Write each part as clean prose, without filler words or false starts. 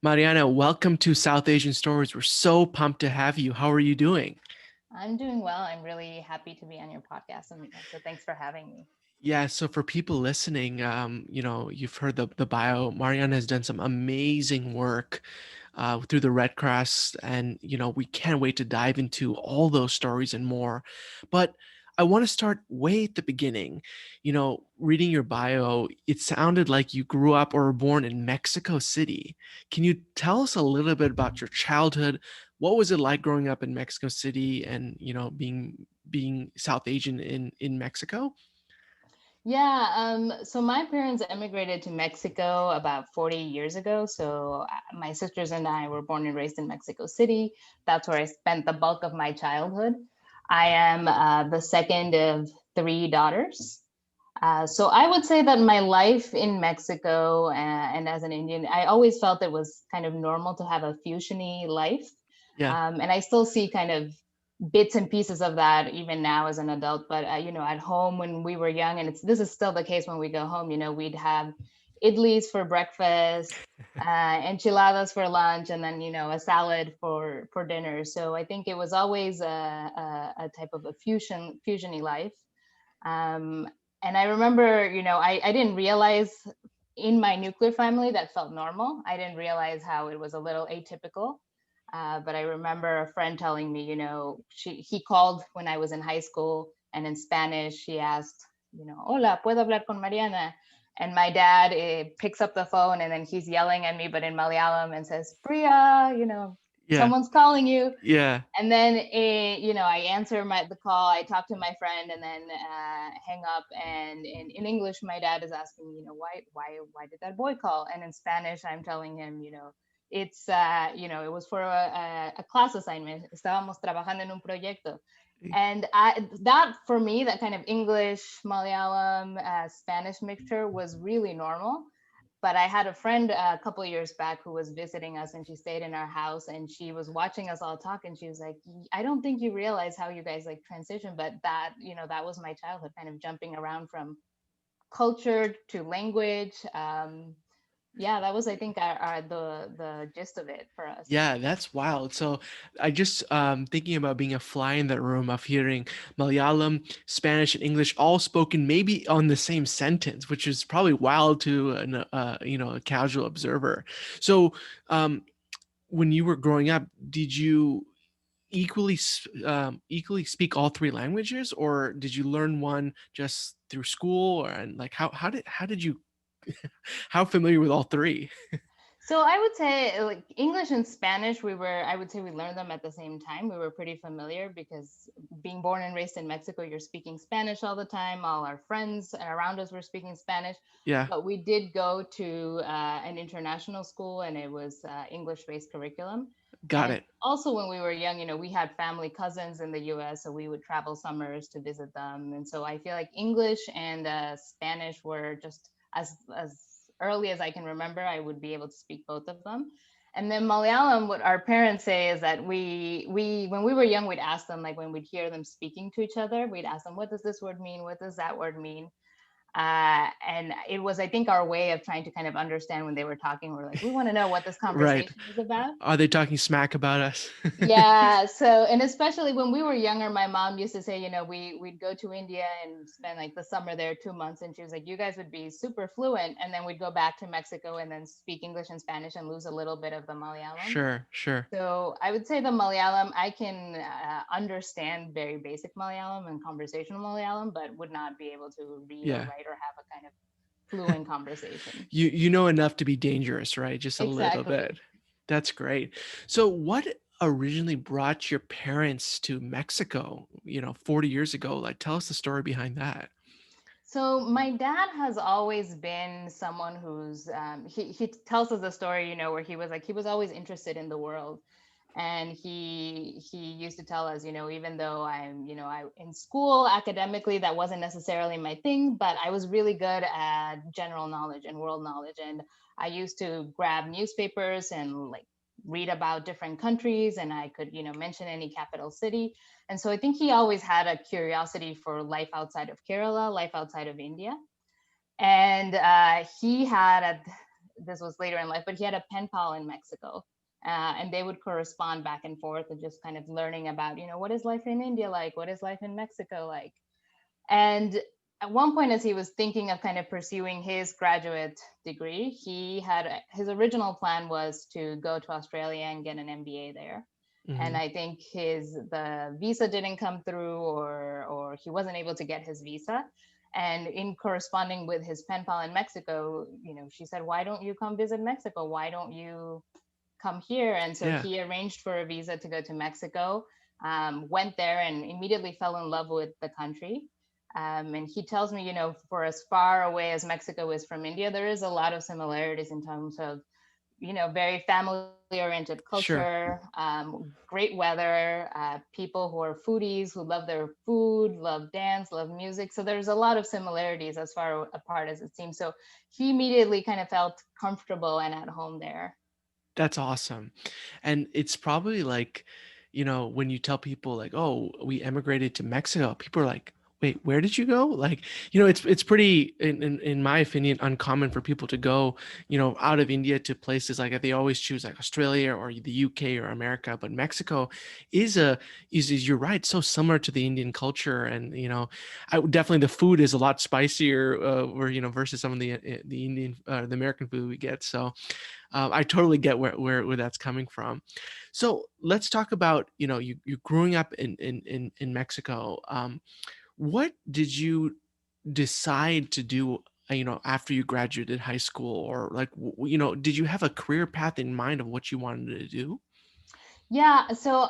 Mariana, welcome to South Asian Stories. We're so pumped to have you. How are you doing? I'm doing well. I'm really happy to be on your podcast, Dominica. So thanks for having me. Yeah, so for people listening, you've heard the bio. Mariana has done some amazing work through the Red Cross, and we can't wait to dive into all those stories and more. But I want to start way at the beginning. Reading your bio, it sounded like you grew up or were born in Mexico City. Can you tell us a little bit about your childhood? What was it like growing up in Mexico City, and being South Asian in Mexico? Yeah, so my parents immigrated to Mexico about 40 years ago. So my sisters and I were born and raised in Mexico City. That's where I spent the bulk of my childhood. I am the second of three daughters. So I would say that my life in Mexico and as an Indian, I always felt it was kind of normal to have a fusiony life. Yeah. And I still see kind of bits and pieces of that even now as an adult. But at home when we were young, and this is still the case when we go home. We'd have idlis for breakfast, enchiladas for lunch, and then a salad for dinner. So I think it was always a type of a fusiony life. Um, and I remember, I didn't realize in my nuclear family that felt normal. I didn't realize how it was a little atypical. But I remember a friend telling me, he called when I was in high school, and in Spanish, he asked, Hola, ¿puedo hablar con Mariana? And my dad picks up the phone, and then he's yelling at me, but in Malayalam, and says, Priya, Yeah. someone's calling you. Yeah. And then I answer the call, I talk to my friend, and then hang up. And in English my dad is asking me, why did that boy call? And in Spanish I'm telling him, it's it was for a class assignment. Estábamos trabajando en un proyecto. And that for me, that kind of English, Malayalam, Spanish mixture was really normal. But I had a friend a couple of years back who was visiting us, and she stayed in our house, and she was watching us all talk, and she was like, I don't think you realize how you guys like transition, but that was my childhood, kind of jumping around from culture to language. Yeah, that was, I think, the gist of it for us. Yeah, that's wild. So I just thinking about being a fly in that room of hearing Malayalam, Spanish, and English all spoken maybe on the same sentence, which is probably wild to a casual observer. So um, when you were growing up, did you equally speak all three languages, or did you learn one just through school, or and like how did you how familiar with all three? So I would say like English and Spanish, I would say we learned them at the same time. We were pretty familiar because being born and raised in Mexico, you're speaking Spanish all the time. All our friends around us were speaking Spanish. Yeah, But we did go to an international school, and it was English-based curriculum. got And it. also when we were young, we had family cousins in the US, so we would travel summers to visit them. And so I feel like English and Spanish were just as early as I can remember, I would be able to speak both of them. And then Malayalam, what our parents say is that we when we were young, we'd ask them, like when we'd hear them speaking to each other, we'd ask them, what does this word mean? What does that word mean? And it was, I think, our way of trying to kind of understand when they were talking. We're like, we want to know what this Right. conversation is about. Are they talking smack about us? Yeah. So, and especially when we were younger, my mom used to say, we'd go to India and spend like the summer there 2 months. And she was like, you guys would be super fluent. And then we'd go back to Mexico and then speak English and Spanish and lose a little bit of the Malayalam. Sure, sure. So I would say the Malayalam, I can understand very basic Malayalam and conversational Malayalam, but would not be able to read or Yeah. write or have a kind of fluent conversation. You know enough to be dangerous, right? Just a little Exactly. bit. That's great. So what originally brought your parents to Mexico, 40 years ago? Like tell us the story behind that. So my dad has always been someone who's he tells us a story, where he was always interested in the world. And he used to tell us, even though I in school academically that wasn't necessarily my thing, but I was really good at general knowledge and world knowledge. And I used to grab newspapers and like read about different countries, and I could, mention any capital city. And so I think he always had a curiosity for life outside of Kerala, life outside of India. And he had this was later in life, but he had a pen pal in Mexico. And they would correspond back and forth and just kind of learning about, what is life in India like? What is life in Mexico like? And at one point, as he was thinking of kind of pursuing his graduate degree, he had his original plan was to go to Australia and get an MBA there. And Hmm. I think the visa didn't come through, or he wasn't able to get his visa. And in corresponding with his pen pal in Mexico, she said, "Why don't you come visit Mexico? Why don't you come here?" And so Yeah, he arranged for a visa to go to Mexico, went there and immediately fell in love with the country. And he tells me, for as far away as Mexico is from India, there is a lot of similarities in terms of, very family oriented sure. culture, great weather, people who are foodies, who love their food, love dance, love music. So there's a lot of similarities as far apart as it seems. So he immediately kind of felt comfortable and at home there. That's awesome. And it's probably like, when you tell people like, "Oh, we emigrated to Mexico," people are like, "Wait, where did you go?" Like, it's pretty, in my opinion, uncommon for people to go, out of India to places like that. They always choose like Australia or the UK or America, but Mexico is you're right, so similar to the Indian culture, and definitely the food is a lot spicier, or versus some of the Indian, the American food we get. So I totally get where that's coming from. So let's talk about you growing up in Mexico. What did you decide to do? After you graduated high school, or like did you have a career path in mind of what you wanted to do? Yeah, so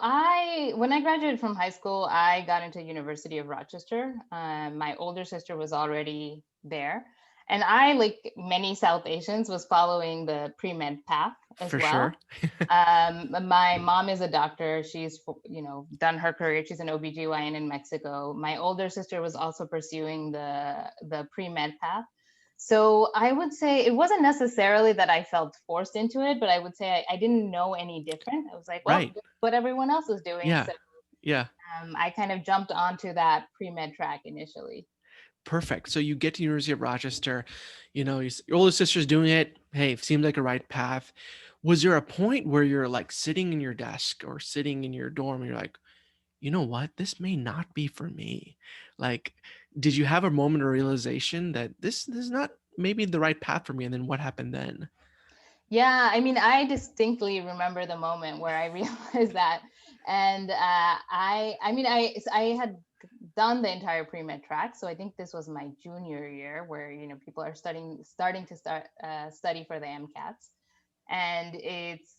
when I graduated from high school, I got into University of Rochester. My older sister was already there, and I, like many South Asians, was following the pre-med path as For sure. well. My mom is a doctor. She's, done her career. She's an OBGYN in Mexico. My older sister was also pursuing the pre-med path. So I would say it wasn't necessarily that I felt forced into it, but I would say I didn't know any different. I was like, well, Right. this is what everyone else is doing. Yeah. So Yeah. I kind of jumped onto that pre-med track initially. Perfect. So you get to University of Rochester, your older sister's doing it. Hey, it seemed like a right path. Was there a point where you're like sitting in your desk or sitting in your dorm and you're like, you know what, this may not be for me? Like, did you have a moment of realization that this is not maybe the right path for me? And then what happened then? Yeah, I mean, I distinctly remember the moment where I realized that, and I mean, I had done the entire pre-med track, so I think this was my junior year, where people are starting to study for the MCATs, and it's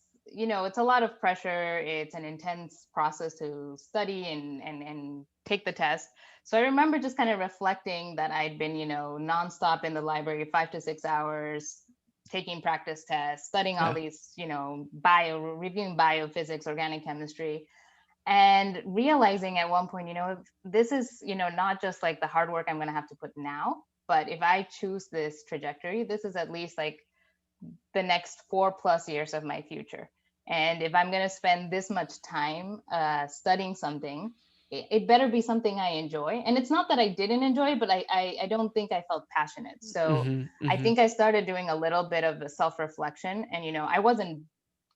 a lot of pressure. It's an intense process to study and take the test. So I remember just kind of reflecting that I'd been nonstop in the library, 5 to 6 hours, taking practice tests, studying all Yeah. these, reviewing biophysics, organic chemistry, and realizing at one point, this is, not just like the hard work I'm going to have to put now, but if I choose this trajectory, this is at least like the next 4+ years of my future. And if I'm going to spend this much time studying something, it better be something I enjoy. And it's not that I didn't enjoy it, but I don't think I felt passionate. So Mm-hmm. I Mm-hmm. think I started doing a little bit of the self reflection. And, I wasn't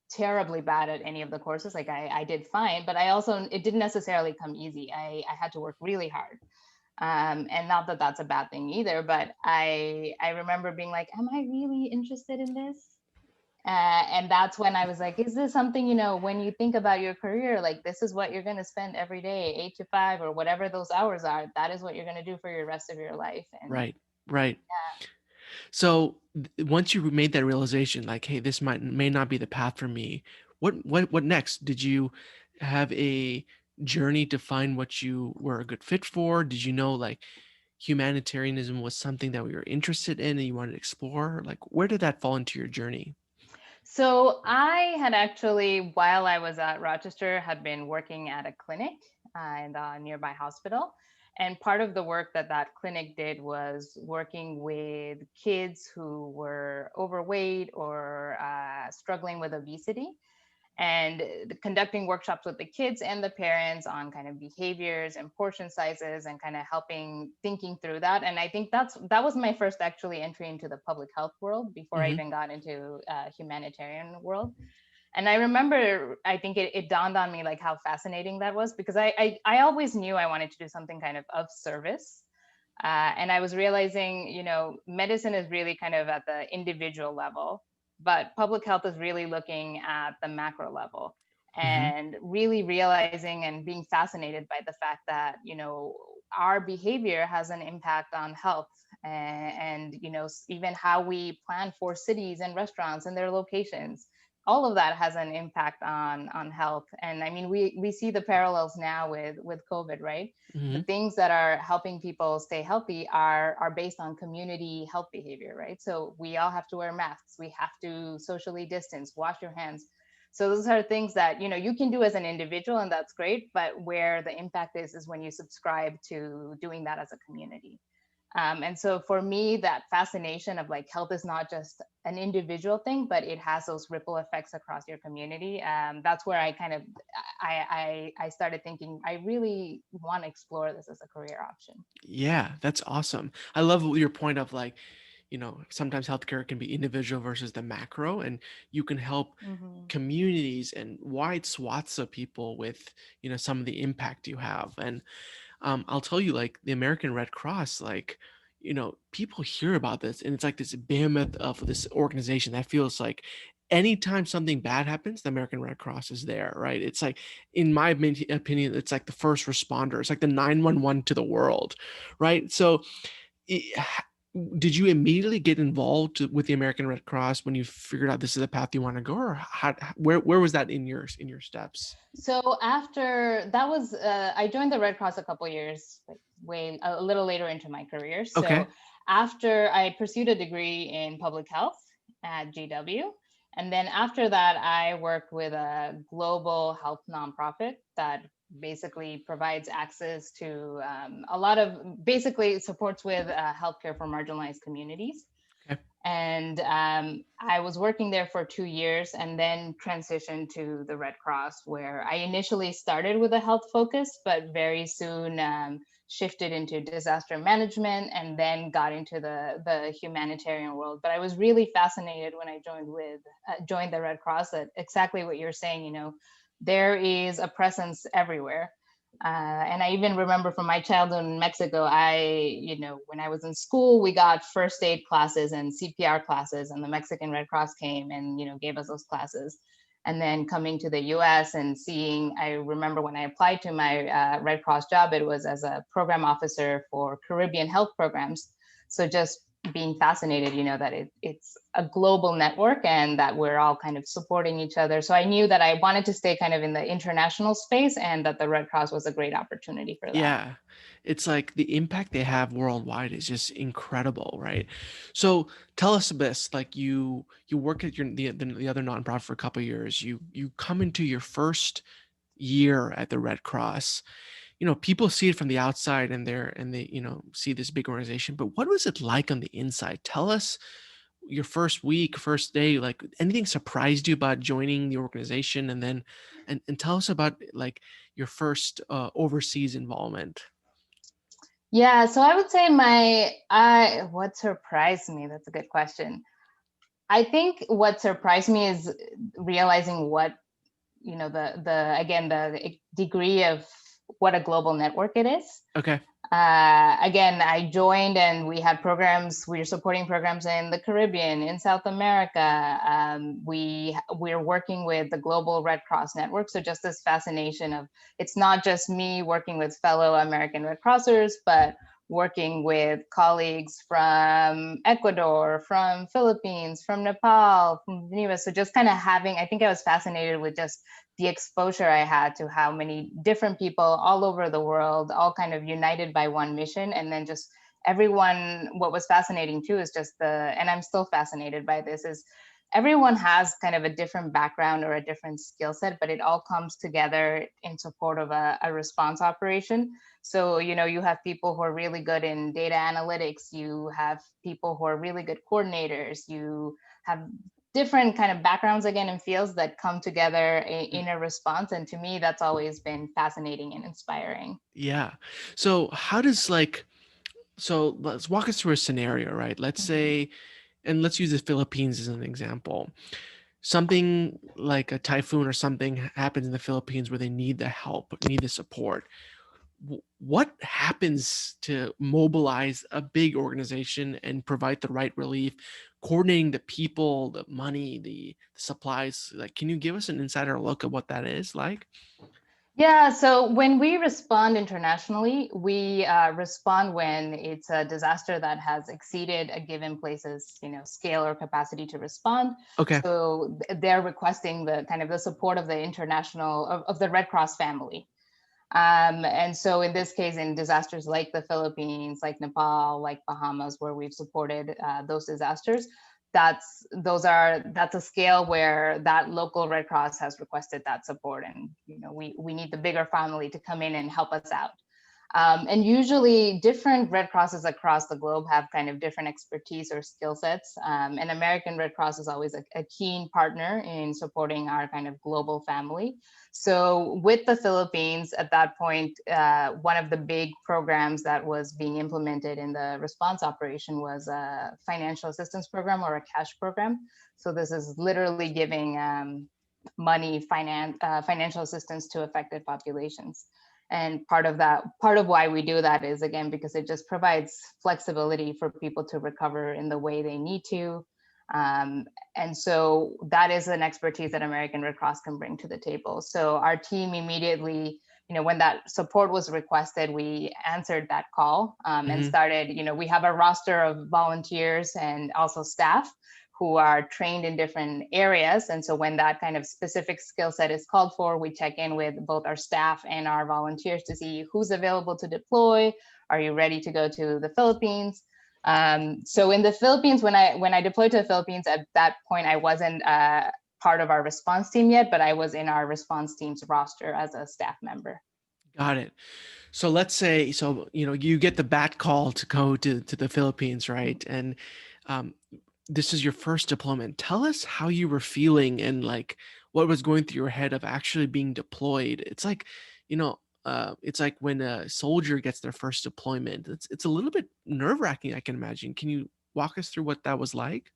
terribly bad at any of the courses. Like I did fine, but it didn't necessarily come easy. I had to work really hard. And not that that's a bad thing either, but I remember being like, am I really interested in this? And that's when I was like, is this something, when you think about your career, like this is what you're going to spend every day, 8 to 5 or whatever those hours are, that is what you're going to do for your rest of your life. And Right. Right. So once you made that realization, like, hey, this may not be the path for me. What next? Did you have a journey to find what you were a good fit for? Did you know like humanitarianism was something that we were interested in and you wanted to explore? Like, where did that fall into your journey? so I had actually, while I was at Rochester, had been working at a clinic in the nearby hospital. And part of the work that that clinic did was working with kids who were overweight or struggling with obesity. and conducting workshops with the kids and the parents on kind of behaviors and portion sizes and kind of helping thinking through that. And I think that was my first actually entry into the public health world before I Hmm. even got into humanitarian world. And I remember, I think it dawned on me like how fascinating that was, because I always knew I wanted to do something kind of service. And I was realizing, medicine is really kind of at the individual level, but public health is really looking at the macro level, Hmm. and really realizing and being fascinated by the fact that, our behavior has an impact on health, and even how we plan for cities and restaurants and their locations. All of that has an impact on health. And I mean, we see the parallels now with COVID, right? The Hmm. things that are helping people stay healthy are based on community health behavior, right? So we all have to wear masks, we have to socially distance, wash your hands. So those are things that you can do as an individual, and that's great, but where the impact is when you subscribe to doing that as a community. And so for me, that fascination of like health is not just an individual thing, but it has those ripple effects across your community. That's where I kind of I started thinking I really want to explore this as a career option. Yeah, that's awesome. I love your point of like, sometimes healthcare can be individual versus the macro, and you can help Mm-hmm. communities and wide swaths of people with, some of the impact you have. And I'll tell you, like the American Red Cross, like, people hear about this and it's like this behemoth of this organization that feels like anytime something bad happens, the American Red Cross is there, right? It's like, in my opinion, it's like the first responder. It's like the 911 to the world, right? So, it, did you immediately get involved with the American Red Cross when you figured out this is the path you want to go, or where was that in your steps? So after that was, I joined the Red Cross a couple years, like way a little later into my career. Okay. So after I pursued a degree in public health at GW, and then after that, I worked with a global health nonprofit that basically provides access to a lot of basically supports with healthcare for marginalized communities. Okay. And I was working there for 2 years and then transitioned to the Red Cross, where I initially started with a health focus, but very soon shifted into disaster management and then got into the humanitarian world. But I was really fascinated when I joined the Red Cross, that exactly what you're saying. There is a presence everywhere. And I even remember from my childhood in Mexico, when I was in school, we got first aid classes and CPR classes, and the Mexican Red Cross came and, gave us those classes. And then coming to the US and seeing, I remember when I applied to my Red Cross job, it was as a program officer for Caribbean health programs. So just being fascinated, that it's a global network and that we're all kind of supporting each other. So I knew that I wanted to stay kind of in the international space, and that the Red Cross was a great opportunity for that. Yeah. It's like the impact they have worldwide is just incredible, right? So tell us this, like you work at the other nonprofit for a couple of years. You come into your first year at the Red Cross. People see it from the outside and they, see this big organization, but what was it like on the inside? Tell us your first week, first day, like anything surprised you about joining the organization, and then and tell us about like your first overseas involvement. Yeah, so I would say I what surprised me, that's a good question. I think what surprised me is realizing what, the again, the degree of what a global network it is. Okay. Again, I joined and we had programs. We were supporting programs in the Caribbean, in South America. We're working with the Global Red Cross Network. So just this fascination of, it's not just me working with fellow American Red Crossers, but working with colleagues from Ecuador, from Philippines, from Nepal, from Geneva. So just kind of having, I think I was fascinated with just the exposure I had to how many different people all over the world, all kind of united by one mission. And then just everyone, what was fascinating too is just and I'm still fascinated by this, is everyone has kind of a different background or a different skill set, but it all comes together in support of a response operation. So, you have people who are really good in data analytics, you have people who are really good coordinators, you have different kind of backgrounds again and fields that come together in a response. And to me, that's always been fascinating and inspiring. Yeah. So how does like so let's walk us through a scenario, right? Let's Mhm. say, and let's use the Philippines as an example. Something like a typhoon or something happens in the Philippines where they need the help, need the support. What happens to mobilize a big organization and provide the right relief, coordinating the people, the money, the supplies? Like, can you give us an insider look at what that is like? Yeah, so when we respond internationally, we respond when it's a disaster that has exceeded a given place's, scale or capacity to respond. Okay. So they're requesting the kind of the support of the international of the Red Cross family. And so in this case, in disasters like the Philippines, like Nepal, like Bahamas, where we've supported those disasters, that's a scale where that local Red Cross has requested that support, and we need the bigger family to come in and help us out. And usually different Red Crosses across the globe have kind of different expertise or skill sets. And American Red Cross is always a keen partner in supporting our kind of global family. So with the Philippines at that point, one of the big programs that was being implemented in the response operation was a financial assistance program or a cash program. So this is literally giving financial assistance to affected populations. And part of why we do that is, again, because it just provides flexibility for people to recover in the way they need to. um, and so that is an expertise that American Red Cross can bring to the table. So our team immediately, when that support was requested, we answered that call, and Hmm. started, we have a roster of volunteers and also staff who are trained in different areas. And so when that kind of specific skill set is called for, we check in with both our staff and our volunteers to see who's available to deploy. Are you ready to go to the Philippines? So in the Philippines, when I deployed to the Philippines, at that point, I wasn't part of our response team yet, but I was in our response team's roster as a staff member. Got it. So let's say, so you get the bat call to go to the Philippines, right? And um, this is your first deployment. Tell us how you were feeling and like what was going through your head of actually being deployed. It's like, it's like when a soldier gets their first deployment. It's a little bit nerve-wracking, I can imagine. Can you walk us through what that was like?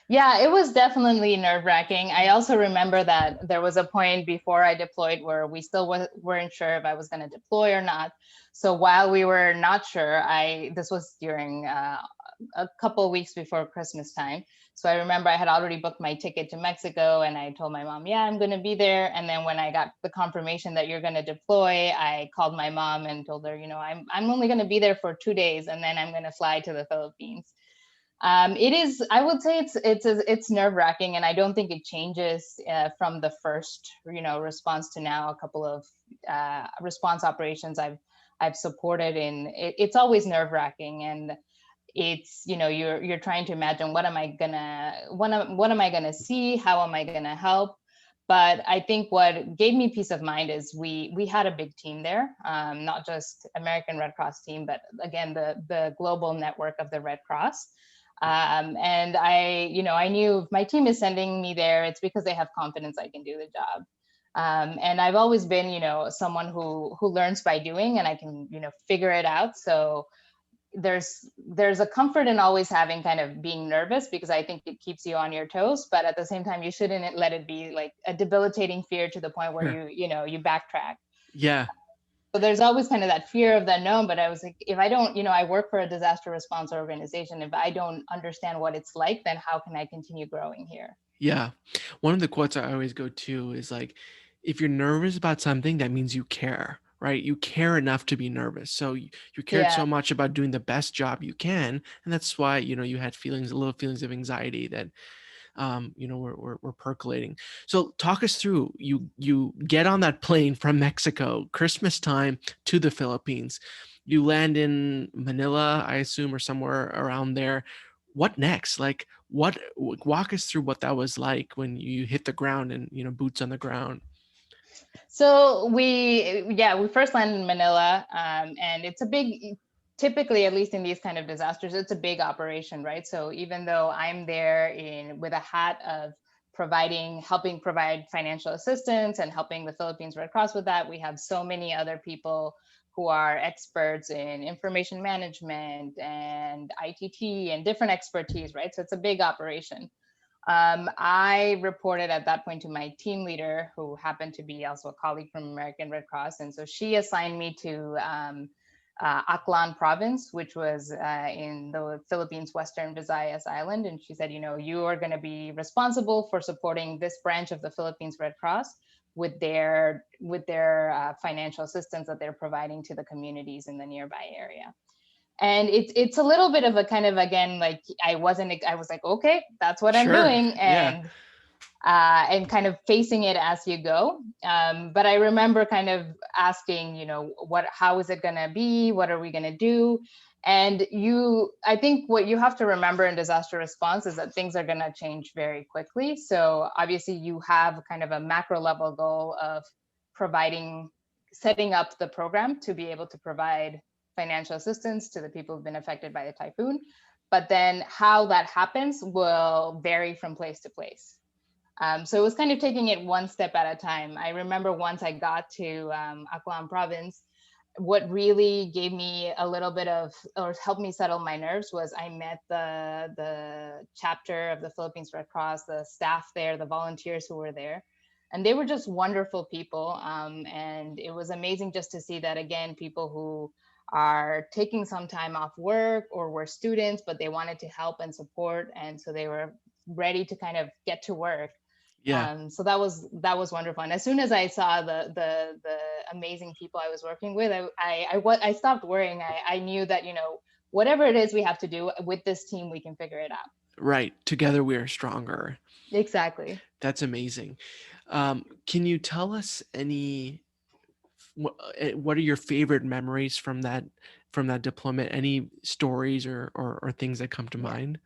Yeah, it was definitely nerve wracking. I also remember that there was a point before I deployed where we still weren't sure if I was going to deploy or not. So while we were not sure, this was during a couple of weeks before Christmas time. So I remember I had already booked my ticket to Mexico, and I told my mom, yeah, I'm going to be there. And then when I got the confirmation that you're going to deploy, I called my mom and told her, I'm only going to be there for 2 days, and then I'm going to fly to the Philippines. It is, I would say, it's nerve wracking, and I don't think it changes from the first response to now. A couple of response operations I've supported in, it's always nerve wracking. And it's, you're trying to imagine, what am I gonna see, how am I gonna help. But I think what gave me peace of mind is we had a big team there, not just American Red Cross team, but again the global network of the Red Cross. And I knew if my team is sending me there, it's because they have confidence I can do the job. And I've always been, someone who learns by doing, and I can, figure it out. So there's a comfort in always having kind of being nervous, because I think it keeps you on your toes. But at the same time, you shouldn't let it be like a debilitating fear to the point where Sure. you backtrack. Yeah. So there's always kind of that fear of the unknown. But I was like, if I don't, I work for a disaster response organization. If I don't understand what it's like, then how can I continue growing here? Yeah. One of the quotes I always go to is like, if you're nervous about something, that means you care, right? You care enough to be nervous. So you cared Yeah. so much about doing the best job you can. And that's why, you had little feelings of anxiety that, were percolating. So talk us through, you get on that plane from Mexico, Christmas time to the Philippines. You land in Manila, I assume, or somewhere around there. What next? Like, walk us through what that was like when you hit the ground and, boots on the ground. So we first landed in Manila, and it's a big. typically, at least in these kind of disasters, it's a big operation, right? So even though I'm there in with a hat of helping provide financial assistance and helping the Philippines Red Cross with that, we have so many other people who are experts in information management and ITT and different expertise, right? So it's a big operation. I reported at that point to my team leader, who happened to be also a colleague from American Red Cross. And so she assigned me to Aklan province, which was in the Philippines' Western Visayas Island. And she said, you are going to be responsible for supporting this branch of the Philippines Red Cross with their financial assistance that they're providing to the communities in the nearby area. And it's a little bit of a kind of, again, like I was like, okay, that's what I'm Sure. doing. Yeah. And kind of facing it as you go. But I remember kind of asking, how is it going to be? What are we going to do? And I think what you have to remember in disaster response is that things are going to change very quickly. So obviously you have kind of a macro level goal of setting up the program to be able to provide financial assistance to the people who've been affected by the typhoon. But then how that happens will vary from place to place. So it was kind of taking it one step at a time. I remember once I got to Aklan province, what really gave me a little bit of, or helped me settle my nerves, was I met the chapter of the Philippines Red Cross, the staff there, the volunteers who were there, and they were just wonderful people. And it was amazing just to see that, again, people who are taking some time off work or were students, but they wanted to help and support, and so they were ready to kind of get to work. Yeah. So that was wonderful. And as soon as I saw the amazing people I was working with, I stopped worrying. I knew that, whatever it is we have to do with this team, we can figure it out. Right. Together we are stronger. Exactly. That's amazing. Can you tell us what are your favorite memories from that deployment? Any stories or things that come to Yeah. mind?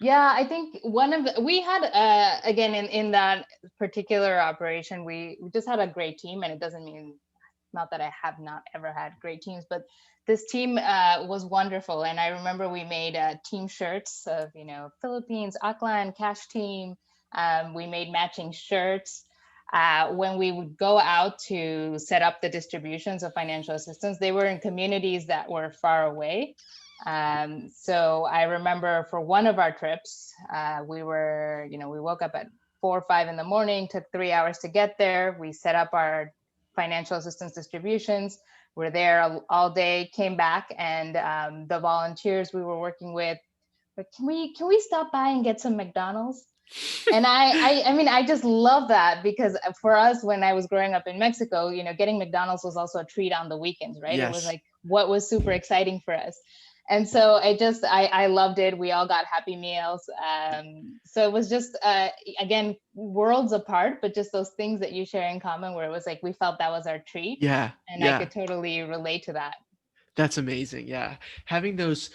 Yeah, I think we had again in that particular operation, we just had a great team, and it doesn't mean, not that I have not ever had great teams, but this team was wonderful. And I remember we made team shirts of, Philippines, Aklan, Cash Team. We made matching shirts. When we would go out to set up the distributions of financial assistance, they were in communities that were far away. So I remember for one of our trips, we woke up at 4 or 5 in the morning, took 3 hours to get there. We set up our financial assistance distributions. We're there all day, came back, and the volunteers we were working with, like, can we stop by and get some McDonald's? And I mean, I just love that, because for us, when I was growing up in Mexico, getting McDonald's was also a treat on the weekends, right? It was Yes. like what was super exciting for us. And so I loved it. We all got Happy Meals. So it was just, again, worlds apart, but just those things that you share in common, where it was like we felt that was our treat. Yeah. And I Yeah. could totally relate to that. That's amazing. Yeah. Having those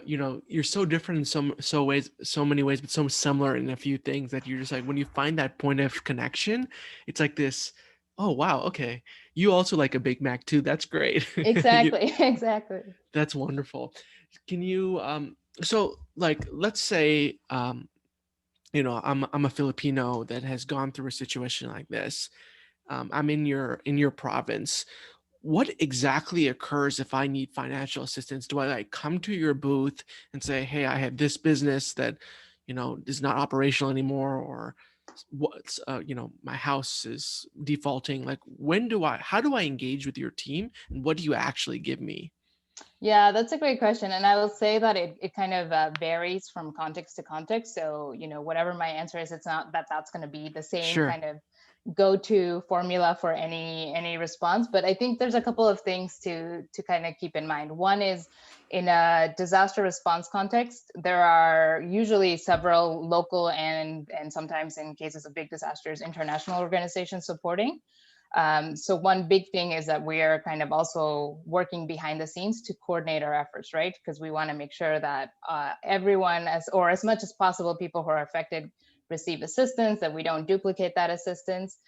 you're so different in so many ways, but so similar in a few things, that you're just like, when you find that point of connection, it's like this, oh wow, okay. You also like a Big Mac too. That's great. Exactly. Exactly. That's wonderful. Can you so like let's say I'm a Filipino that has gone through a situation like this. I'm in your province. What exactly occurs if I need financial assistance? Do I like come to your booth and say, "Hey, I have this business that, is not operational anymore," or what's my house is defaulting? Like, how do I engage with your team, and what do you actually give me? Yeah, that's a great question. And I will say that it kind of varies from context to context. So, whatever my answer is, it's not that that's going to be the same Sure. kind of go-to formula for any response. But I think there's a couple of things to kind of keep in mind. One is, in a disaster response context, there are usually several local and sometimes, in cases of big disasters, international organizations supporting. So one big thing is that we are kind of also working behind the scenes to coordinate our efforts, right? Because we want to make sure that everyone, as much as possible, people who are affected receive assistance, that we don't duplicate that assistance.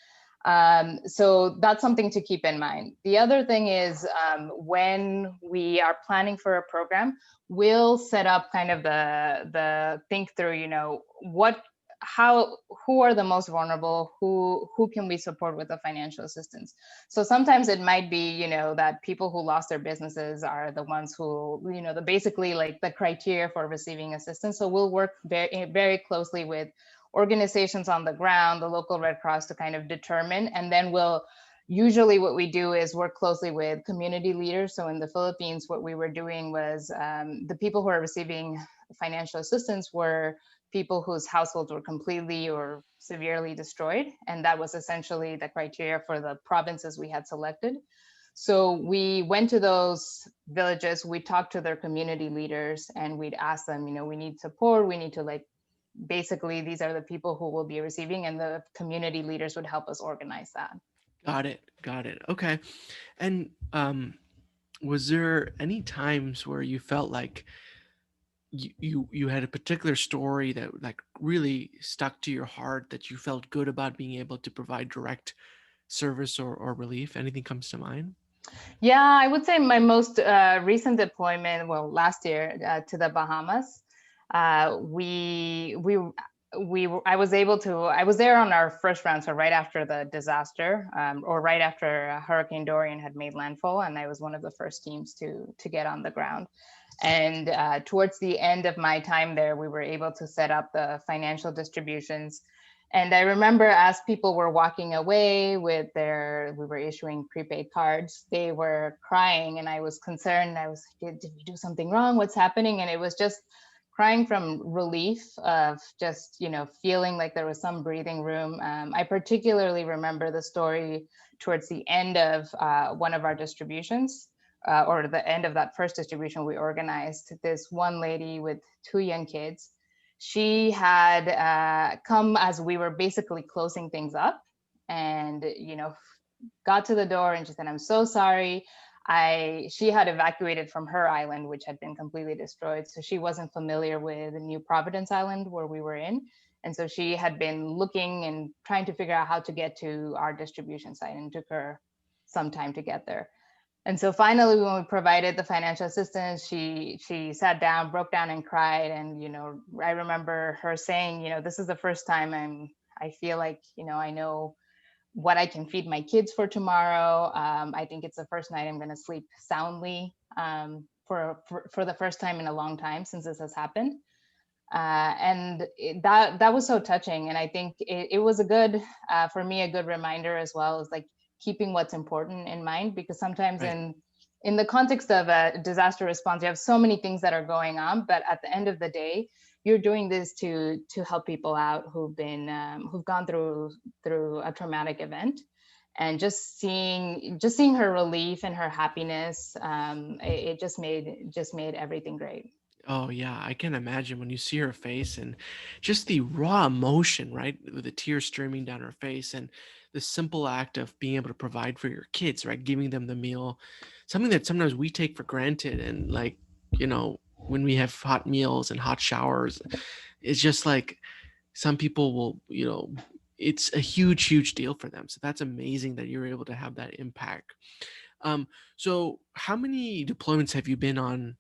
So that's something to keep in mind. The other thing is, when we are planning for a program, we'll set up kind of the think through, what, how, who are the most vulnerable, who can we support with the financial assistance. So sometimes it might be, that people who lost their businesses are the ones who, the basically like the criteria for receiving assistance. So we'll work very, very closely with organizations on the ground, the local Red Cross, to kind of determine. And then usually what we do is work closely with community leaders. So in the Philippines, what we were doing was, the people who are receiving financial assistance were people whose households were completely or severely destroyed. And that was essentially the criteria for the provinces we had selected. So we went to those villages, we talked to their community leaders, and we'd ask them, we need support, we need to like, basically these are the people who will be receiving, and the community leaders would help us organize that. Got it. Got it. Okay. And was there any times where you felt like you had a particular story that like really stuck to your heart, that you felt good about being able to provide direct service or relief? Anything comes to mind? Yeah, I would say my most recent deployment, well, last year, to the Bahamas. I was able to, I was there on our first round, so right after the disaster, or right after Hurricane Dorian had made landfall, and I was one of the first teams to get on the ground. And towards the end of my time there, we were able to set up the financial distributions. And I remember as people were walking away we were issuing prepaid cards, they were crying, and I was concerned. I was like, did we do something wrong? What's happening? And it was just crying from relief of just, feeling like there was some breathing room. I particularly remember the story towards the end of one of our distributions, or the end of that first distribution we organized. This one lady with two young kids, she had come as we were basically closing things up, and got to the door, and she said, "I'm so sorry. She had evacuated from her island, which had been completely destroyed, so she wasn't familiar with New Providence Island where we were in, and so she had been looking and trying to figure out how to get to our distribution site, and it took her some time to get there." And so finally, when we provided the financial assistance, she sat down, broke down, and cried. And I remember her saying, "This is the first time I feel like I know what I can feed my kids for tomorrow. I think it's the first night I'm going to sleep soundly, for the first time in a long time since this has happened." That was so touching, and I think it was a good, for me, a good reminder as well, as like keeping what's important in mind, because sometimes Right. in the context of a disaster response, you have so many things that are going on, but at the end of the day, you're doing this to help people out who've gone through a traumatic event. And just seeing her relief and her happiness, it just made everything great. Oh yeah, I can imagine when you see her face and just the raw emotion, right? With the tears streaming down her face, and the simple act of being able to provide for your kids, right? Giving them the meal, something that sometimes we take for granted. And like, when we have hot meals and hot showers, it's just like some people will, it's a huge, huge deal for them. So that's amazing that you're able to have that impact. Um, so how many deployments have you been on,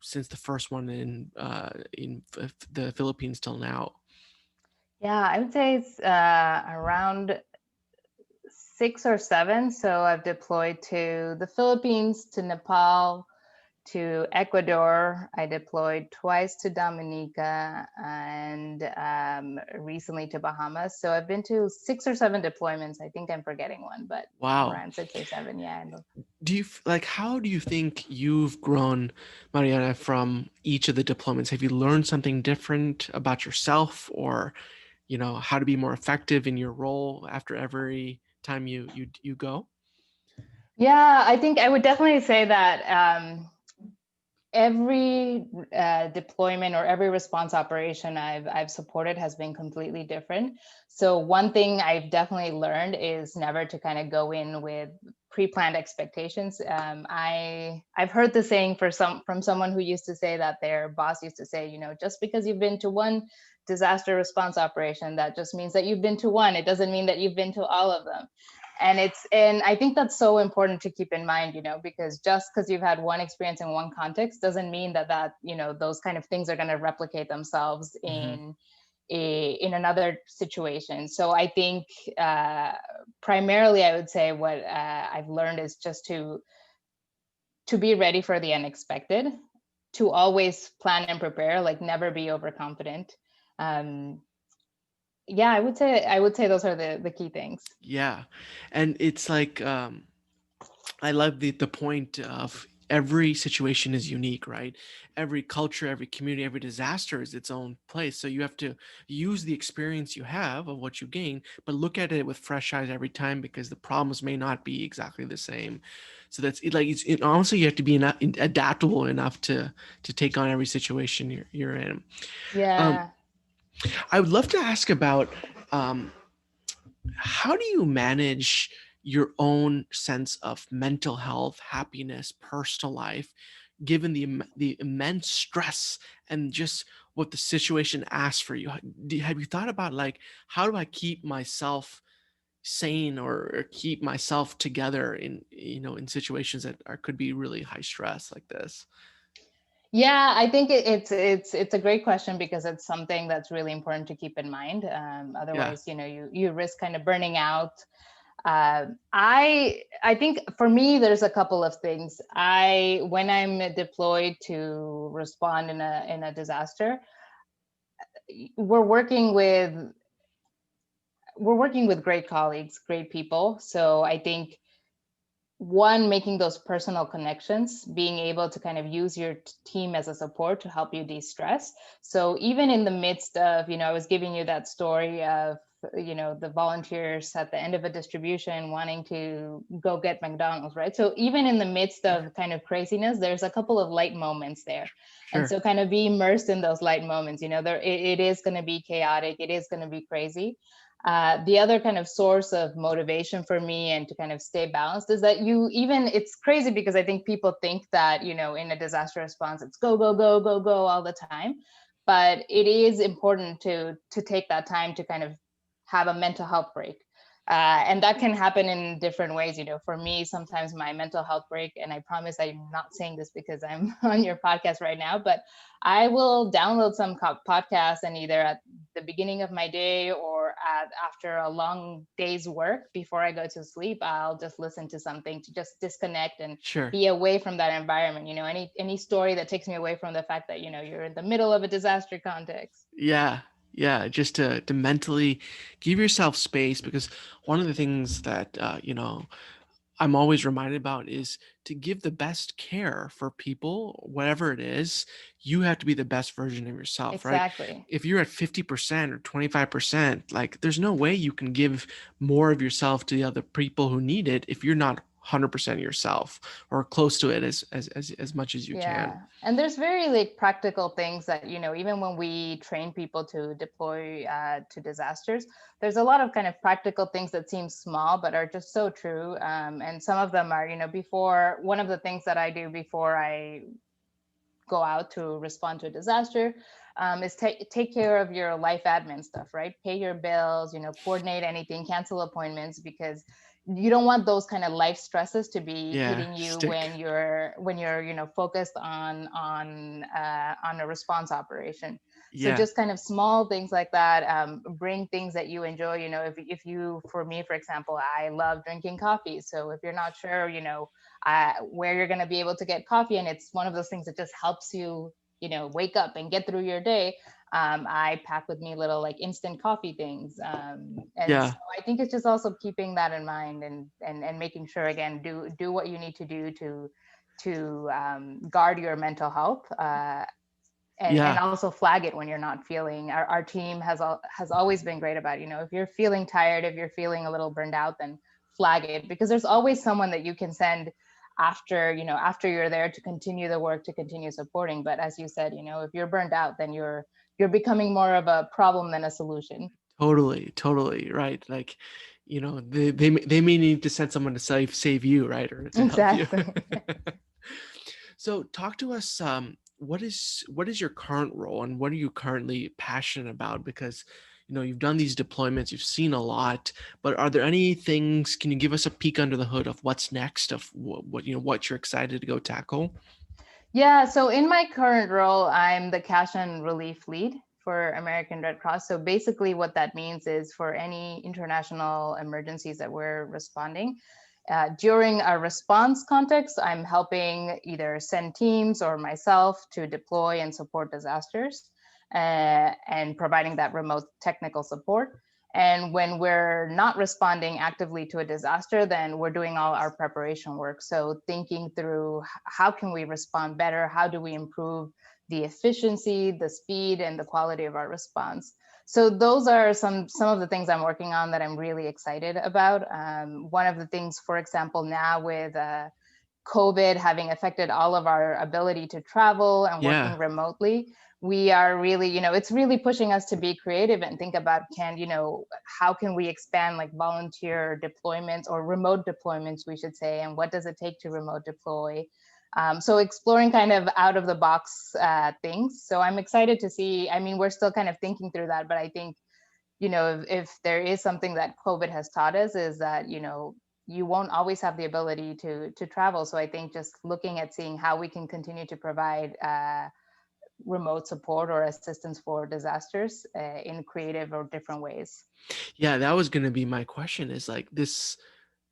since the first one in the Philippines till now? Yeah, I would say it's around 6 or 7. So I've deployed to the Philippines, to Nepal, to Ecuador. I deployed twice to Dominica, and recently to Bahamas. So I've been to 6 or 7 deployments. I think I'm forgetting one, but Wow. around 6 or 7. Yeah. Like, how do you think you've grown, Mariana, from each of the deployments? Have you learned something different about yourself, or, how to be more effective in your role after every time you go? Yeah, I think I would definitely say that. every deployment or every response operation I've supported has been completely different. So one thing I've definitely learned is never to kind of go in with pre-planned expectations. I've heard the saying from someone who used to say that their boss used to say, just because you've been to one disaster response operation, that just means that you've been to one. It doesn't mean that you've been to all of them. And I think that's so important to keep in mind, because just because you've had one experience in one context doesn't mean that those kind of things are going to replicate themselves Hmm. in another situation. So I think uh, primarily I would say what I've learned is just to be ready for the unexpected, to always plan and prepare, like never be overconfident. um, yeah, I would say those are the key things. Yeah, and it's like I love the point of every situation is unique, right? Every culture, every community, every disaster is its own place. So you have to use the experience you have of what you gain, but look at it with fresh eyes every time because the problems may not be exactly the same. So that's it, like honestly, you have to be adaptable enough to take on every situation you're in. Um, Yeah. I would love to ask about um, how do you manage your own sense of mental health, happiness, personal life, given the immense stress and just what the situation asks for you? Have you thought about like how do I keep myself sane or keep myself together in in situations that could be really high stress like this? Yeah, I think it's a great question because it's something that's really important to keep in mind. Yeah, Otherwise, you risk kind of burning out. I think for me, there's a couple of things. When I'm deployed to respond in a disaster, we're working with we're working with great colleagues, great people. So I think one, making those personal connections, being able to kind of use your team as a support to help you de-stress. So even in the midst of, I was giving you that story of, the volunteers at the end of a distribution wanting to go get McDonald's, right? So even in the midst of kind of craziness, there's a couple of light moments there. And sure. so kind of be immersed in those light moments, it is going to be chaotic, it is going to be crazy. The other kind of source of motivation for me and to kind of stay balanced is that it's crazy because I think people think that, in a disaster response, it's go, go, go, go, go all the time. But it is important to take that time to kind of have a mental health break. And that can happen in different ways. For me, sometimes my mental health break, and I promise I'm not saying this because I'm on your podcast right now, but I will download some podcasts and either at the beginning of my day or after a long day's work before I go to sleep, I'll just listen to something to just disconnect and Sure. be away from that environment. Any story that takes me away from the fact that you're in the middle of a disaster context. Yeah, yeah, just to mentally give yourself space because one of the things that I'm always reminded about is to give the best care for people, whatever it is, you have to be the best version of yourself, right? Exactly. If you're at 50% or 25%, like there's no way you can give more of yourself to the other people who need it if you're not 100% yourself or close to it as much as you can. Yeah. And there's very like practical things that, even when we train people to deploy to disasters, there's a lot of kind of practical things that seem small, but are just so true. And some of them are, before one of the things that I do before I go out to respond to a disaster is take care of your life admin stuff, right? Pay your bills, coordinate anything, cancel appointments, because you don't want those kind of life stresses to be Yeah, hitting you stick. when you're focused on a response operation. So Yeah, just kind of small things like that. Bring things that you enjoy. If you, for me, for example, I love drinking coffee. So if you're not sure, where you're going to be able to get coffee, and it's one of those things that just helps you wake up and get through your day. I pack with me little like instant coffee things, and so yeah, I think it's just also keeping that in mind, and making sure, again, do what you need to do to guard your mental health, and yeah, also flag it when you're not feeling. Our team has always been great about, if you're feeling tired, if you're feeling a little burned out, then flag it, because there's always someone that you can send. after, after you're there, to continue the work, to continue supporting. But as you said, if you're burnt out, then you're becoming more of a problem than a solution. Totally, totally right. Like, they may need to send someone to save you, right, or to help you. Exactly. So, talk to us. What is your current role, and what are you currently passionate about? Because you've done these deployments, you've seen a lot, but are there any things? Can you give us a peek under the hood of what's next, of what you're excited to go tackle? Yeah, so in my current role, I'm the cash and relief lead for American Red Cross. So basically, what that means is for any international emergencies that we're responding, during a response context, I'm helping either send teams or myself to deploy and support disasters, and providing that remote technical support. And when we're not responding actively to a disaster, then we're doing all our preparation work. So thinking through how can we respond better? How do we improve the efficiency, the speed, and the quality of our response? So those are some of the things I'm working on that I'm really excited about. One of the things, for example, now with COVID having affected all of our ability to travel and Yeah. working remotely, we are really, it's really pushing us to be creative and think about how can we expand like volunteer deployments or remote deployments, we should say, and what does it take to remote deploy? So exploring kind of out of the box things. So I'm excited to see. I mean, we're still kind of thinking through that, but I think if there is something that COVID has taught us is that, you won't always have the ability to travel. So I think just looking at seeing how we can continue to provide remote support or assistance for disasters in creative or different ways. Yeah, that was going to be my question, is like this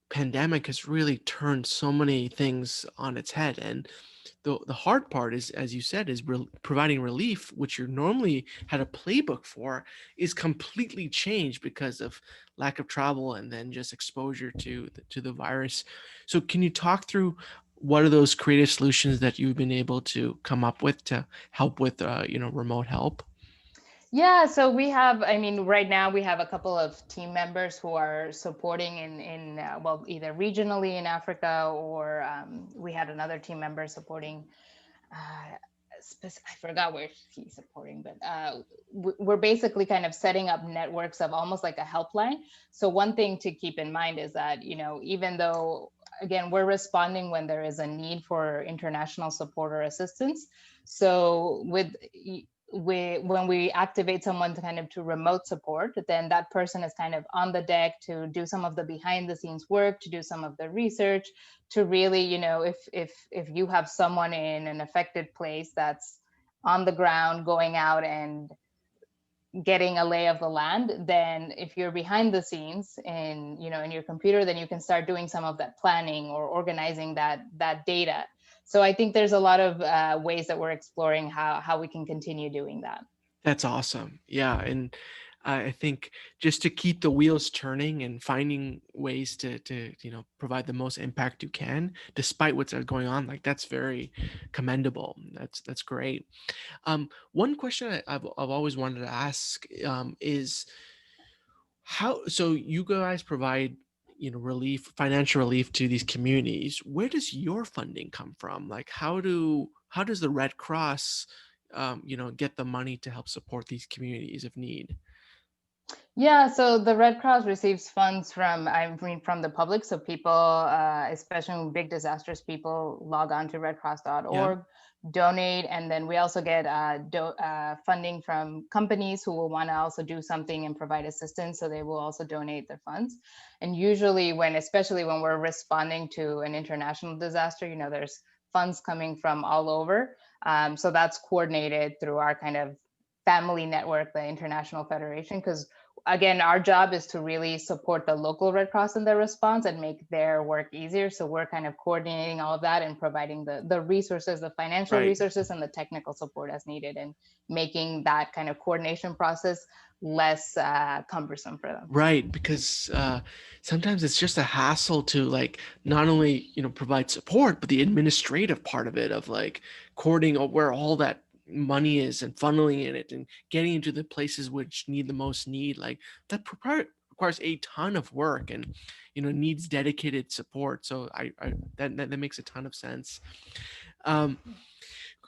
pandemic has really turned so many things on its head. And the hard part is, as you said, is providing relief, which you normally had a playbook for, is completely changed because of lack of travel and then just exposure to the virus. So can you talk through what are those creative solutions that you've been able to come up with to help with remote help? Yeah, so we have, I mean, right now we have a couple of team members who are supporting well, either regionally in Africa, or we had another team member supporting uh, I forgot where he's supporting, but we're basically kind of setting up networks of almost like a helpline. So one thing to keep in mind is that, even though, again, we're responding when there is a need for international support or assistance. So when we activate someone to kind of to remote support, then that person is kind of on the deck to do some of the behind the scenes work, to do some of the research, to really, if you have someone in an affected place that's on the ground going out and getting a lay of the land, then if you're behind the scenes in your computer, then you can start doing some of that planning or organizing that data. So I think there's a lot of ways that we're exploring how we can continue doing that. That's awesome. Yeah, and I think just to keep the wheels turning and finding ways to provide the most impact you can, despite what's going on, like that's very commendable. That's great. One question I've always wanted to ask is how. So you guys provide financial relief to these communities. Where does your funding come from? Like how does the Red Cross get the money to help support these communities of need? Yeah, so the Red Cross receives funds from the public. So people, especially in big disasters, people log on to Yeah. redcross.org, donate, and then we also get funding from companies who will want to also do something and provide assistance. So they will also donate their funds. And usually, especially when we're responding to an international disaster, there's funds coming from all over. So that's coordinated through our kind of family network, the International Federation, because again, our job is to really support the local Red Cross in their response and make their work easier. So we're kind of coordinating all of that and providing the resources, the financial Right. resources, and the technical support as needed, and making that kind of coordination process less cumbersome for them. Right, because sometimes it's just a hassle to like not only provide support, but the administrative part of it, of like coordinating where all that money is and funneling in it and getting into the places which need the most need. Like that requires a ton of work and needs dedicated support. So that makes a ton of sense. Um,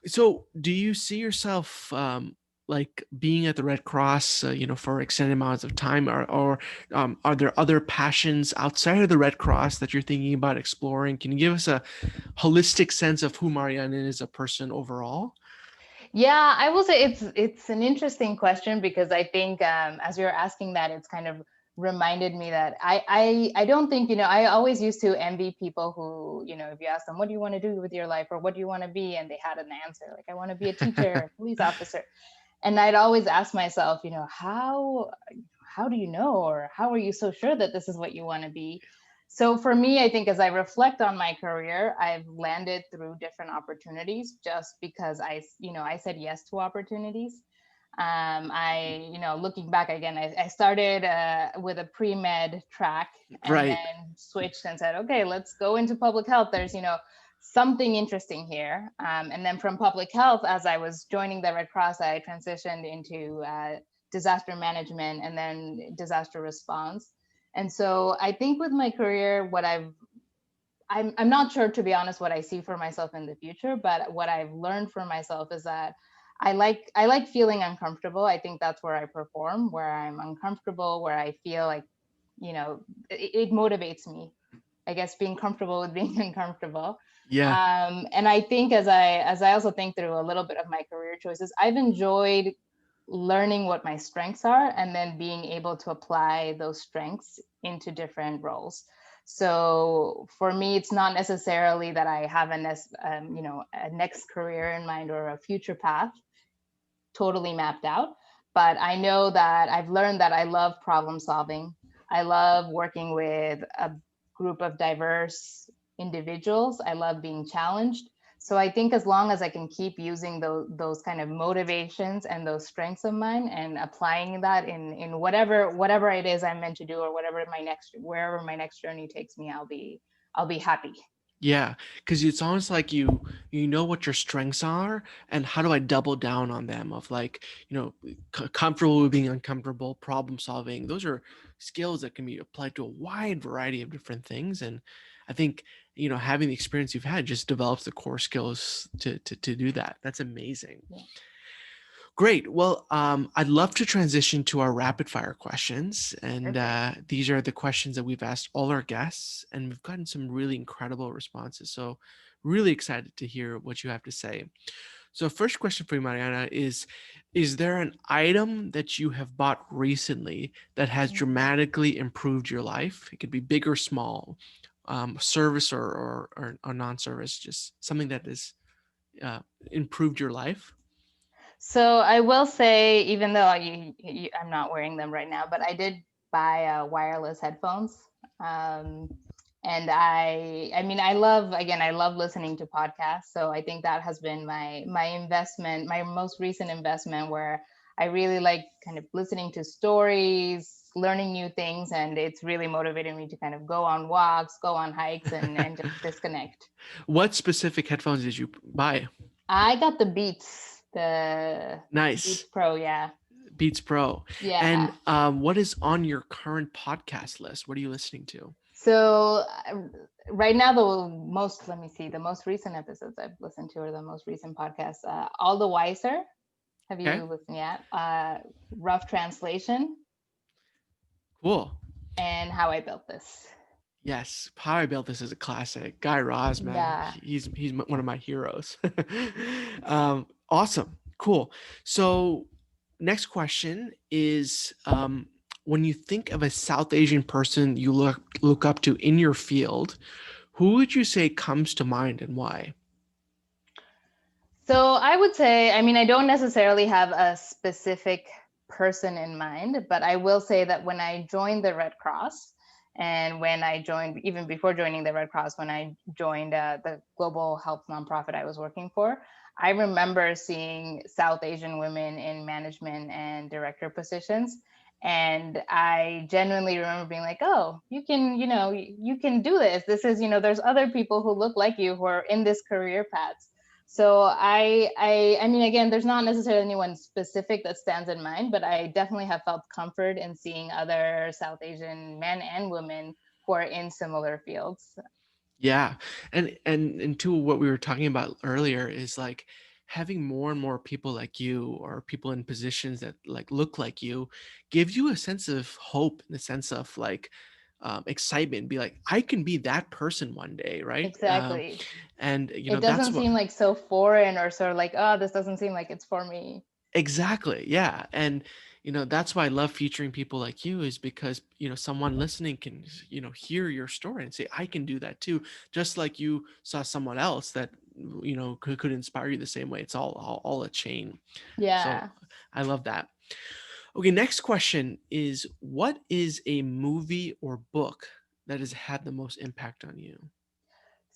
so do you see yourself like being at the Red Cross, for extended amounts of time, or are there other passions outside of the Red Cross that you're thinking about exploring? Can you give us a holistic sense of who Marianne is as a person overall? Yeah, I will say it's an interesting question, because I think as you're asking that, it's kind of reminded me that I don't think, I always used to envy people who, if you ask them, what do you want to do with your life, or what do you want to be, and they had an answer like, I want to be a teacher, a police officer. And I'd always ask myself, how do you know, or how are you so sure that this is what you want to be? So for me, I think as I reflect on my career, I've landed through different opportunities just because I said yes to opportunities. Looking back again, I started with a pre-med track, and Right. then switched and said, okay, let's go into public health. There's, something interesting here. And then from public health, as I was joining the Red Cross, I transitioned into disaster management and then disaster response. And so I think with my career, I'm not sure, to be honest, what I see for myself in the future, but what I've learned for myself is that I like feeling uncomfortable. I think that's where I perform, where I'm uncomfortable, where I feel like, it motivates me. I guess being comfortable with being uncomfortable. Yeah. And I think as I also think through a little bit of my career choices, I've enjoyed learning what my strengths are and then being able to apply those strengths into different roles. So for me, it's not necessarily that I have a next career in mind or a future path totally mapped out, but I know that I've learned that I love problem solving. I love working with a group of diverse individuals. I love being challenged. So I think as long as I can keep using those kind of motivations and those strengths of mine and applying that in whatever it is I'm meant to do, or wherever my next journey takes me, I'll be happy. Yeah, because it's almost like you know what your strengths are, and how do I double down on them? Of like, comfortable with being uncomfortable, problem solving. Those are skills that can be applied to a wide variety of different things. And I think having the experience you've had just develops the core skills to do that. That's amazing. Yeah. Great. Well, I'd love to transition to our rapid fire questions. And Perfect. these are the questions that we've asked all our guests, and we've gotten some really incredible responses. So, really excited to hear what you have to say. So, first question for you, Mariana, is there an item that you have bought recently that has Mhm. dramatically improved your life? It could be big or small, service or non service, just something that has uh, improved your life. So I will say, even though I'm not wearing them right now, but I did buy wireless headphones. Um, and I love listening to podcasts. So I think that has been my investment, my most recent investment, where I really like kind of listening to stories, learning new things, and it's really motivated me to kind of go on walks, go on hikes, and just disconnect. What specific headphones did you buy? I got the Beats Nice. Pro, yeah. Beats Pro. And Yeah. what is on your current podcast list? What are you listening to? So right now, let me see, the most recent episodes I've listened to, or the most recent podcasts, All the Wiser. Have Okay. you listened yet? Rough Translation Cool. and How I Built This. Yes, Power Built This is a classic. Guy Raz, man, Yeah. he's one of my heroes. Awesome, cool. So, next question is, when you think of a South Asian person you look up to in your field, who would you say comes to mind and why? So I would say, I don't necessarily have a specific person in mind, but I will say that when I joined the Red Cross, and when I joined, even before joining the Red Cross, when I joined the global health nonprofit I was working for, I remember seeing South Asian women in management and director positions. And I genuinely remember being like, oh, you can do this. This is, there's other people who look like you who are in this career path. So I mean, again, there's not necessarily anyone specific that stands in mind, but I definitely have felt comfort in seeing other South Asian men and women who are in similar fields. Yeah. And to what we were talking about earlier is like having more and more people like you or people in positions that like look like you gives you a sense of hope and a sense of like excitement. Be like, I can be that person one day, right? Exactly. And you It know, that's doesn't what seem like so foreign or sort of like, oh, this doesn't seem like it's for me. exactly. Yeah. And you know, that's why I love featuring people like you is because, you know, someone listening can, you know, hear your story and say, I can do that too. Just like you saw someone else that, you know, could inspire you the same way. It's all a chain. So Yeah. I love that. Okay. Next question is what is a movie or book that has had the most impact on you?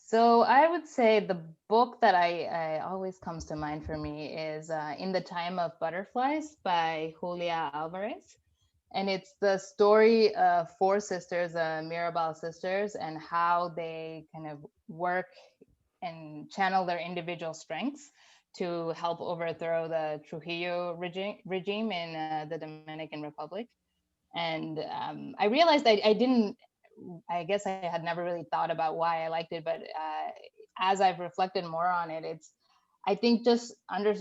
So I would say the book that I always comes to mind for me is In the Time of Butterflies by Julia Alvarez. And it's the story of four sisters, Mirabal sisters, and how they kind of work and channel their individual strengths to help overthrow the Trujillo regime in the Dominican Republic. And I realized I didn't, I guess I had never really thought about why I liked it, but as I've reflected more on it, it's, I think, just under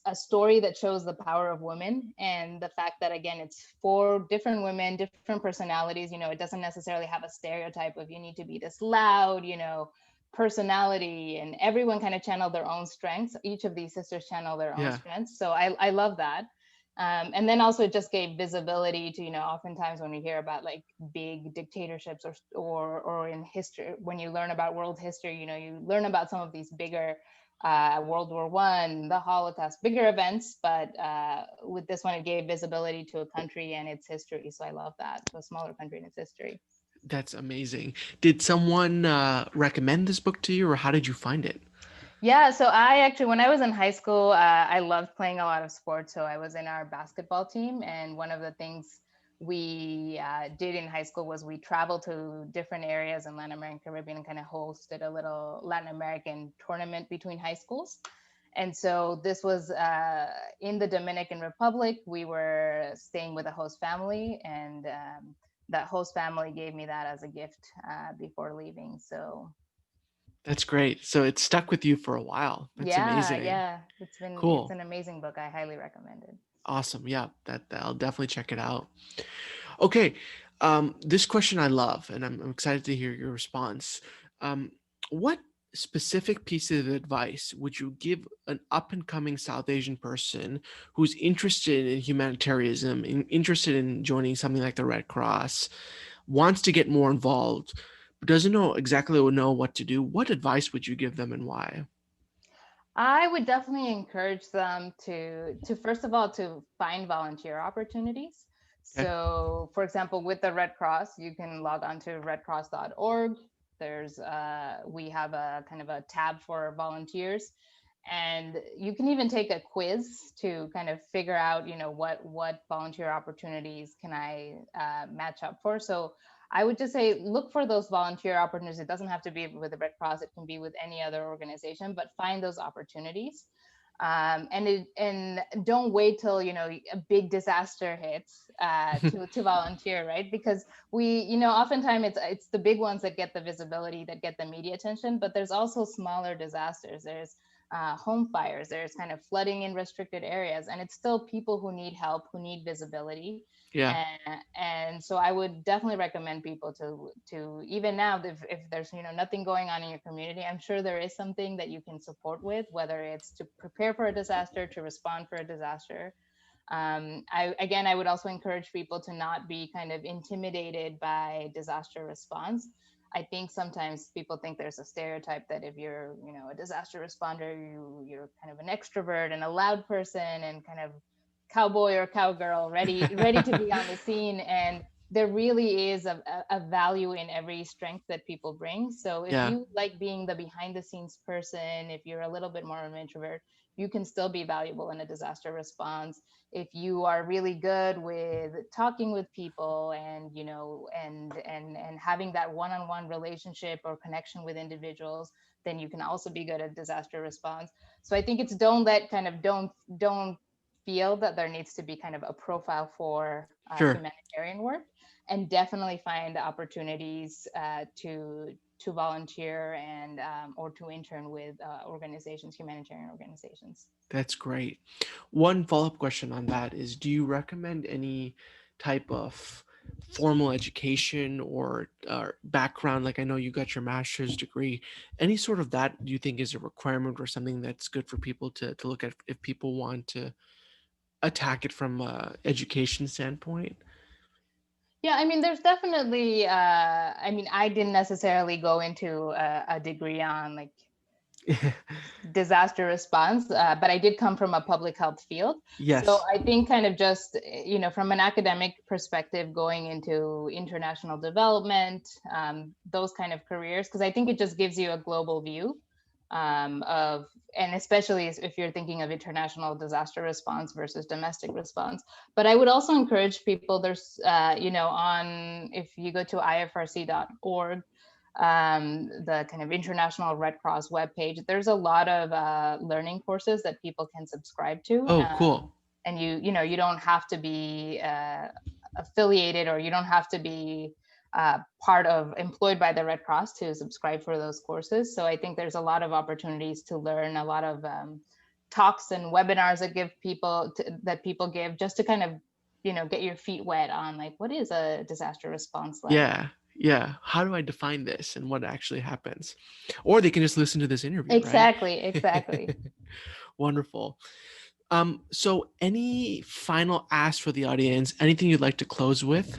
a story that shows the power of women and the fact that, again, it's four different women, different personalities. You know, it doesn't necessarily have a stereotype of you need to be this loud, you know, personality, and everyone kind of channeled their own strengths. Each of these sisters channel their own Yeah. strengths. So I love that. And then also it just gave visibility to, you know, oftentimes when we hear about like big dictatorships or in history, when you learn about world history, you know, you learn about some of these bigger World War I, the Holocaust, bigger events. But with this one, it gave visibility to a country and its history. So I love that, to a smaller country and its history. That's amazing. Did someone recommend this book to you or how did you find it? Yeah, so I actually, when I was in high school, I loved playing a lot of sports. So I was in our basketball team, and one of the things we did in high school was we traveled to different areas in Latin American Caribbean and kind of hosted a little Latin American tournament between high schools. And so this was in the Dominican Republic. We were staying with a host family, and that host family gave me that as a gift before leaving. So That's great. So it stuck with you for a while. That's yeah, amazing. yeah. It's Cool. an amazing book. I highly recommend it. Awesome. Yeah, that I'll definitely check it out. Okay. This question I love, and I'm excited to hear your response. Um, what specific piece of advice would you give an up and coming South Asian person who's interested in humanitarianism, interested in joining something like the Red Cross, wants to get more involved, but doesn't know what to do? What advice would you give them and why? I would definitely encourage them to first of all to find volunteer opportunities. Okay. So, for example, with the Red Cross, you can log on to redcross.org. There's we have a kind of a tab for volunteers, and you can even take a quiz to kind of figure out, you know, what volunteer opportunities can I match up for. So I would just say look for those volunteer opportunities. It doesn't have to be with the Red Cross, it can be with any other organization, but find those opportunities. And don't wait till, you know, a big disaster hits to volunteer, right? Because we, you know, oftentimes it's the big ones that get the visibility, that get the media attention, but there's also smaller disasters. There's home fires, there's kind of flooding in restricted areas, and it's still people who need help, who need visibility. Yeah. And so I would definitely recommend people to even now, if there's, you know, nothing going on in your community, I'm sure there is something that you can support with, whether it's to prepare for a disaster, to respond for a disaster. I would also encourage people to not be kind of intimidated by disaster response. I think sometimes people think there's a stereotype that if you're, you know, a disaster responder, you're kind of an extrovert and a loud person and kind of cowboy or cowgirl ready to be on the scene. And there really is a value in every strength that people bring. So if Yeah, you like being the behind the scenes person, if you're a little bit more of an introvert, you can still be valuable in a disaster response. If you are really good with talking with people, and and having that one-on-one relationship or connection with individuals, then you can also be good at disaster response. So I think it's don't feel that there needs to be kind of a profile for sure. humanitarian work, and definitely find opportunities to volunteer and or to intern with organizations, humanitarian organizations. That's great. One follow-up question on that is, do you recommend any type of formal education or background? Like I know you got your master's degree. Any sort of that do you think is a requirement or something that's good for people to look at if people want to attack it from a education standpoint? Yeah, I mean, there's definitely. I mean, I didn't necessarily go into a degree on like disaster response, but I did come from a public health field. So Yes. I think kind of just, from an academic perspective, going into international development, those kind of careers, because I think it just gives you a global view of, and especially if you're thinking of international disaster response versus domestic response. But I would also encourage people, there's, on, if you go to ifrc.org, the kind of International Red Cross webpage, there's a lot of learning courses that people can subscribe to. Oh, cool. And you don't have to be affiliated, or you don't have to be part of employed by the Red Cross to subscribe for those courses. So I think there's a lot of opportunities to learn, a lot of talks and webinars that people give, just to kind of get your feet wet on like, what is a disaster response like. Yeah. Yeah. How do I define this and what actually happens? Or they can just listen to this interview, right? Exactly. Wonderful. So any final ask for the audience? Anything you'd like to close with?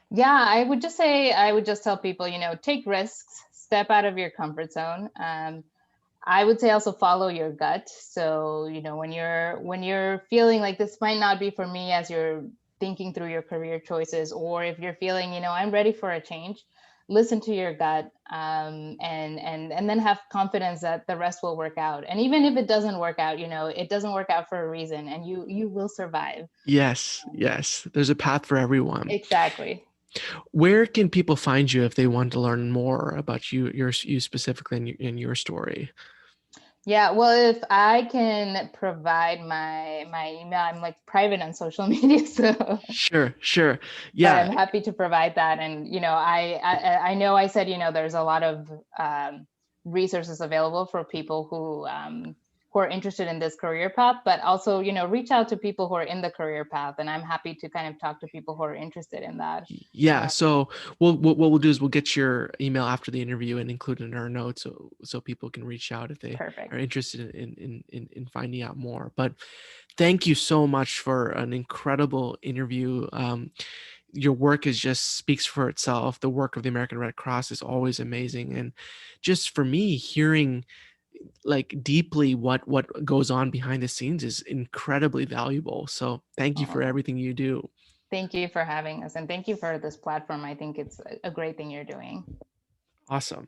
Yeah, I would just tell people, take risks, step out of your comfort zone. I would say also follow your gut. So, when you're feeling like this might not be for me, as you're thinking through your career choices, or if you're feeling, I'm ready for a change, listen to your gut, and then have confidence that the rest will work out. And even if it doesn't work out, it doesn't work out for a reason, and you will survive. Yes, yes. There's a path for everyone. Exactly. Where can people find you if they want to learn more about you specifically in your story? Yeah, well, if I can provide my email, I'm like private on social media, so Sure, sure. but Yeah, I'm happy to provide that. And I know I said, there's a lot of resources available for people who are interested in this career path, but also reach out to people who are in the career path, and I'm happy to kind of talk to people who are interested in that. yeah. Uh, So what we'll do is we'll get your email after the interview and include it in our notes so people can reach out if they are Perfect. interested in finding out more. But thank you so much for an incredible interview. Your work is just speaks for itself. The work of the American Red Cross is always amazing, and just for me, hearing like deeply what goes on behind the scenes is incredibly valuable. So thank you for Oh, everything you do. thank you for having us, and thank you for this platform. I think it's a great thing you're doing. Awesome.